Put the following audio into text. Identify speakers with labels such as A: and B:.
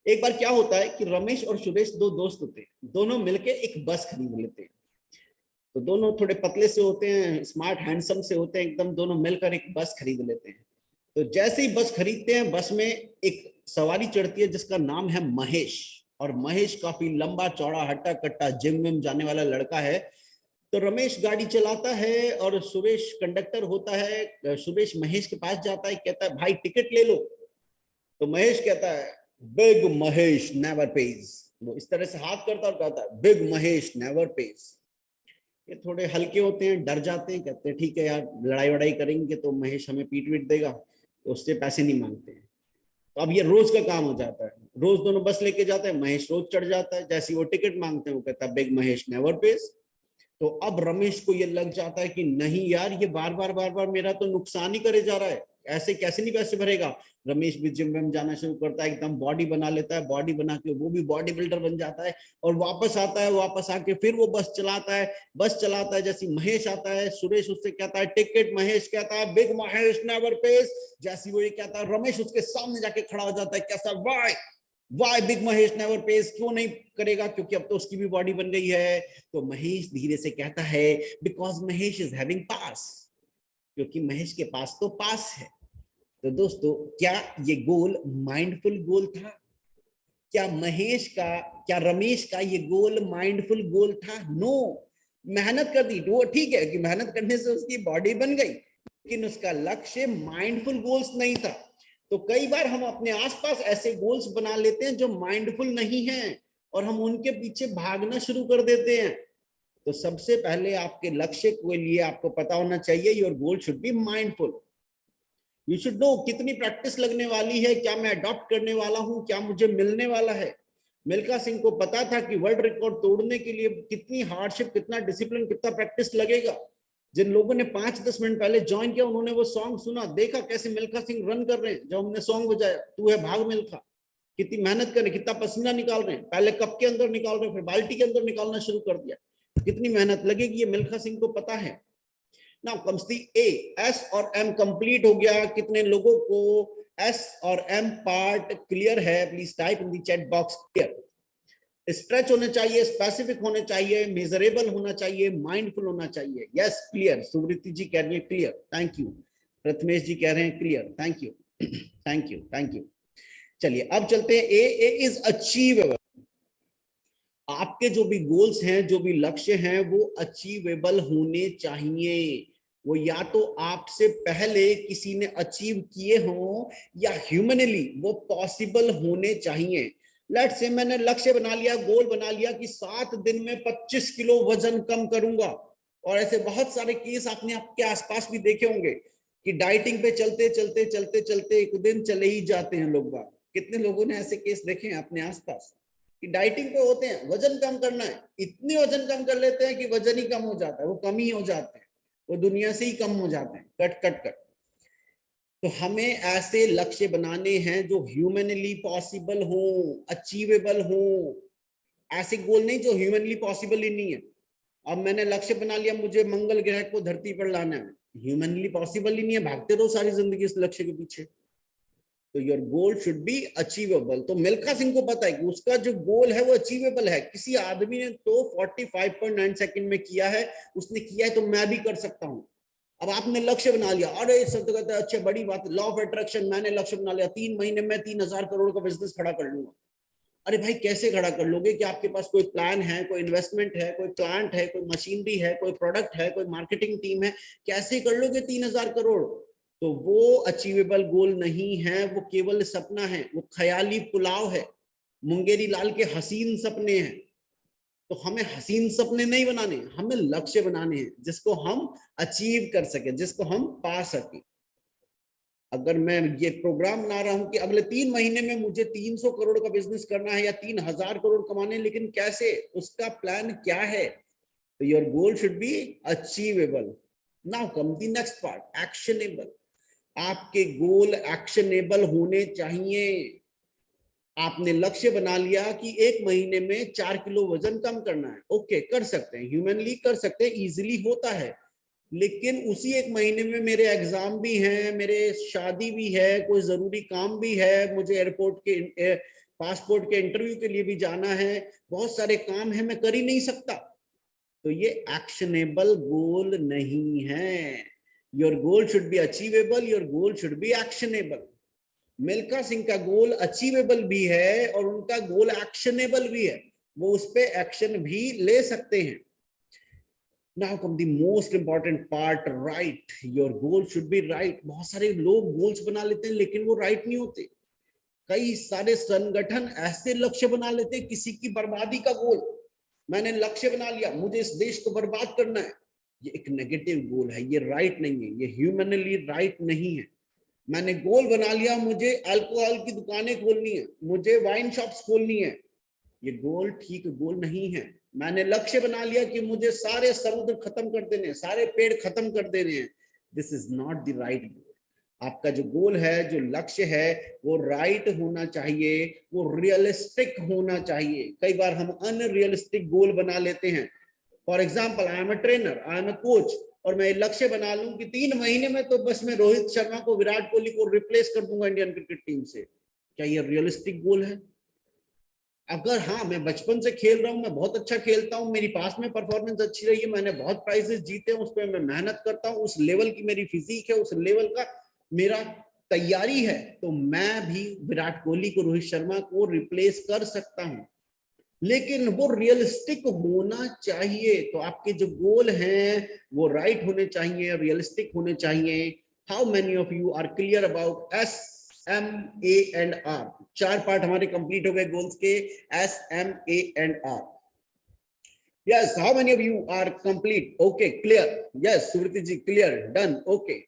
A: एक बार क्या होता है कि रमेश और सुरेश दो दोस्त होते हैं, दोनों मिलके एक बस खरीद लेते हैं। तो दोनों थोड़े पतले से होते हैं, स्मार्ट हैंडसम से होते हैं एकदम, दोनों मिलकर एक बस खरीद लेते हैं। तो जैसे ही बस खरीदते हैं, बस में एक सवारी चढ़ती है जिसका नाम है महेश। और महेश काफी लंबा चौड़ा हट्टा कट्टा जिम विम जाने वाला लड़का है। तो रमेश गाड़ी चलाता है और सुरेश कंडक्टर होता है। सुरेश महेश के पास जाता है, कहता है भाई टिकट ले लो। तो महेश कहता है बिग महेश नेवर पेज। वो इस तरह से हाथ करता और कहता है बिग महेश नेवर पेज। ये थोड़े हल्के होते हैं, डर जाते हैं, कहते हैं ठीक है यार, लड़ाई वड़ाई करेंगे तो महेश हमें पीट वीट देगा, तो उससे पैसे नहीं मांगते हैं। तो अब ये रोज का काम हो जाता है, रोज दोनों बस लेके जाते हैं, महेश रोज चढ़ जाता है। जैसे वो टिकट मांगते हैं, वो कहता है बिग महेश नेवर पेज। तो अब रमेश को ये लग जाता है कि नहीं यार, ये बार बार मेरा तो नुकसान ही करे जा रहा है, ऐसे कैसे नहीं पैसे भरेगा। रमेश भी जिम विम जाना शुरू करता है, एकदम बॉडी बना लेता है, बॉडी बना के वो भी बॉडी बिल्डर बन जाता है। और वापस आता है, वापस आके फिर वो बस चलाता है। बस चलाता है, जैसे महेश आता है, सुरेश उससे कहता है टिकट, महेश कहता है बिग महेश नेवर पेज। जैसी वो ये कहता है, रमेश उसके सामने जाके खड़ा हो जाता है, कैसा why big Mahesh never pays, क्यों नहीं करेगा, क्योंकि अब तो उसकी भी बॉडी बन गई है। तो महेश धीरे से कहता है बिकॉज महेश इज हैविंग पास, क्योंकि महेश के पास तो पास है। तो दोस्तों, क्या ये गोल माइंडफुल गोल था? क्या महेश का, क्या रमेश का ये गोल माइंडफुल गोल था? नो। मेहनत कर दी, वो ठीक है कि मेहनत करने से उसकी बॉडी बन गई, लेकिन उसका लक्ष्य माइंडफुल गोल्स नहीं था। तो कई बार हम अपने आसपास ऐसे गोल्स बना लेते हैं जो माइंडफुल नहीं हैं, और हम उनके पीछे भागना शुरू कर देते हैं। तो सबसे पहले आपके लक्ष्य के लिए आपको पता होना चाहिए your goal should be mindful. You should know कितनी प्रैक्टिस लगने वाली है, क्या मैं अडॉप्ट करने वाला हूं, क्या मुझे मिलने वाला है। मिल्खा सिंह को पता था कि वर्ल्ड रिकॉर्ड तोड़ने के लिए कितनी हार्डशिप, कितना डिसिप्लिन, कितना प्रैक्टिस लगेगा। जिन लोगों ने 5-10 मिनट पहले ज्वाइन किया, उन्होंने वो सॉन्ग सुना, देखा कैसे मिल्खा सिंह रन कर रहे हैं। जब हमने सॉन्ग बजाया तू है भाग मिल्खा, कितनी मेहनत करें, कितना पसीना निकाल रहे हैं, पहले कप के अंदर निकाल रहे हैं, फिर बाल्टी के अंदर निकालना शुरू कर दिया। कितनी मेहनत लगेगी, ये मिल्खा सिंह को पता है। Now comes the A, S और एम कंप्लीट हो गया। कितने लोगों को एस और एम पार्ट क्लियर है? Please type in the chat box clear. Stretch होने चाहिए, स्पेसिफिक होने चाहिए, मेजरेबल होना चाहिए, माइंडफुल होना चाहिए। यस क्लियर, सुवृति जी कह रही है क्लियर, थैंक यू। प्रथमेश जी कह रहे हैं clear, thank you thank you thank you. चलिए अब चलते हैं ए इज अचीवेबल। आपके जो भी गोल्स हैं, जो भी लक्ष्य हैं, वो अचीवेबल होने चाहिए। वो या तो आपसे पहले किसी ने अचीव किए हों, या ह्यूमनली वो पॉसिबल होने चाहिए। लेट्स से मैंने लक्ष्य बना लिया, गोल बना लिया कि 7 दिन में 25 किलो वजन कम करूंगा। और ऐसे बहुत सारे केस आपने आपके आसपास भी देखे होंगे कि डाइटिंग पे चलते चलते चलते चलते एक दिन चले ही जाते हैं लोग बाग। कितने लोगों ने ऐसे केस देखे हैं अपने आसपास कि डाइटिंग पे होते हैं, वजन कम करना है, इतने वजन कम कर लेते हैं कि वजन ही कम हो जाता है, वो कम ही हो जाते हैं, वो दुनिया से ही कम हो जाते हैं, कट कट कट। तो हमें ऐसे लक्ष्य बनाने हैं जो ह्यूमनली पॉसिबल हो, अचीवेबल हो। ऐसे गोल नहीं जो ह्यूमनली पॉसिबल ही नहीं है। अब मैंने लक्ष्य बना लिया, मुझे मंगल ग्रह को धरती पर लाना है, ह्यूमनली पॉसिबल ही नहीं है, भागते रहो सारी जिंदगी इस लक्ष्य के पीछे। तो your goal should be achievable. तो मिल्खा सिंह को पता है कि उसका जो गोल है वो अचीवेबल है। किसी आदमी ने तो 45.9 सेकंड में किया है, उसने किया है, तो मैं भी कर सकता हूं। अब आपने लक्ष्य बना लिया, अरे सब तो कहते हैं अच्छा बड़ी बात, लॉ ऑफ अट्रैक्शन, मैंने लक्ष्य बना लिया 3 महीने में 3,000 करोड़ का बिजनेस खड़ा कर लूंगा। अरे भाई कैसे खड़ा कर लोगे? कि आपके पास कोई प्लान है, कोई इन्वेस्टमेंट है, कोई प्लांट है, कोई मशीनरी है, कोई प्रोडक्ट है, कोई मार्केटिंग टीम है? कैसे कर लोगे 3,000 करोड़? तो वो अचीवेबल गोल नहीं है, वो केवल सपना है, वो ख्याली पुलाव है, मुंगेरी लाल के हसीन सपने हैं। तो हमें हसीन सपने नहीं बनाने, हमें लक्ष्य बनाने हैं जिसको हम अचीव कर सके, जिसको हम पा सके। अगर मैं ये प्रोग्राम बना रहा हूं कि अगले 3 महीने में मुझे 300 करोड़ का बिजनेस करना है या 3,000 करोड़ कमाने, लेकिन कैसे, उसका प्लान क्या है? तो your goal should be achievable. Now come the next part, actionable. आपके गोल एक्शनेबल होने चाहिए। आपने लक्ष्य बना लिया कि 1 महीने में 4 किलो वजन कम करना है, ओके कर सकते हैं, ह्यूमनली कर सकते हैं, इजीली होता है। लेकिन उसी 1 महीने में मेरे एग्जाम भी हैं, मेरे शादी भी है, कोई जरूरी काम भी है, मुझे एयरपोर्ट के पासपोर्ट के इंटरव्यू के लिए भी जाना है, बहुत सारे काम है, मैं कर ही नहीं सकता, तो ये एक्शनेबल गोल नहीं है। Your goal should be achievable, your goal should be actionable. Milkha Singh का गोल अचीवेबल भी है और उनका गोल एक्शनेबल भी है, वो उस पे एक्शन भी ले सकते हैं। Now come the most important part, right? Your goal should be right. बहुत सारे लोग गोल्स बना लेते हैं लेकिन वो राइट नहीं होते। कई सारे संगठन ऐसे लक्ष्य बना लेते हैं, किसी की बर्बादी का गोल, मैंने लक्ष्य बना लिया मुझे इस देश को बर्बाद करना है, ये एक नेगेटिव गोल है, ये राइट नहीं है, ये ह्यूमनली राइट नहीं है। मैंने गोल बना लिया मुझे अल्कोहल की दुकानें खोलनी है, मुझे वाइन शॉप्स खोलनी है, ये गोल ठीक गोल नहीं है। मैंने लक्ष्य बना लिया कि मुझे सारे समुद्र खत्म कर देने, सारे पेड़ खत्म कर देने हैं, this is not the right goal. आपका जो गोल है, जो लक्ष्य है, वो राइट होना चाहिए, वो रियलिस्टिक होना चाहिए। कई बार हम अनरियलिस्टिक गोल बना लेते हैं। For example, I am a trainer, I am a coach, और मैं लक्ष्य बना लूं कि 3 महीने में तो बस मैं रोहित शर्मा को, विराट कोहली को रिप्लेस कर दूंगा इंडियन क्रिकेट टीम से। क्या ये रियलिस्टिक गोल है? अगर हाँ, मैं बचपन से खेल रहा हूँ, मैं बहुत अच्छा खेलता हूँ, मेरी पास में परफॉर्मेंस अच्छी रही है, मैंने बहुत प्राइजेस जीते हैं, उस पर मैं मेहनत करता हूँ, उस लेवल की मेरी फिजिक है, उस लेवल का मेरा तैयारी है, तो मैं भी विराट कोहली को, रोहित शर्मा को रिप्लेस कर सकता हूँ। लेकिन वो रियलिस्टिक होना चाहिए। तो आपके जो गोल हैं वो राइट होने चाहिए, रियलिस्टिक होने चाहिए। How many of you are clear about SMAR? 4 part हमारे कंप्लीट हो गए गोल्स के, SMAR। Yes, how many of you are complete? Okay, clear. Yes, Suvriti ji, clear, done. Okay.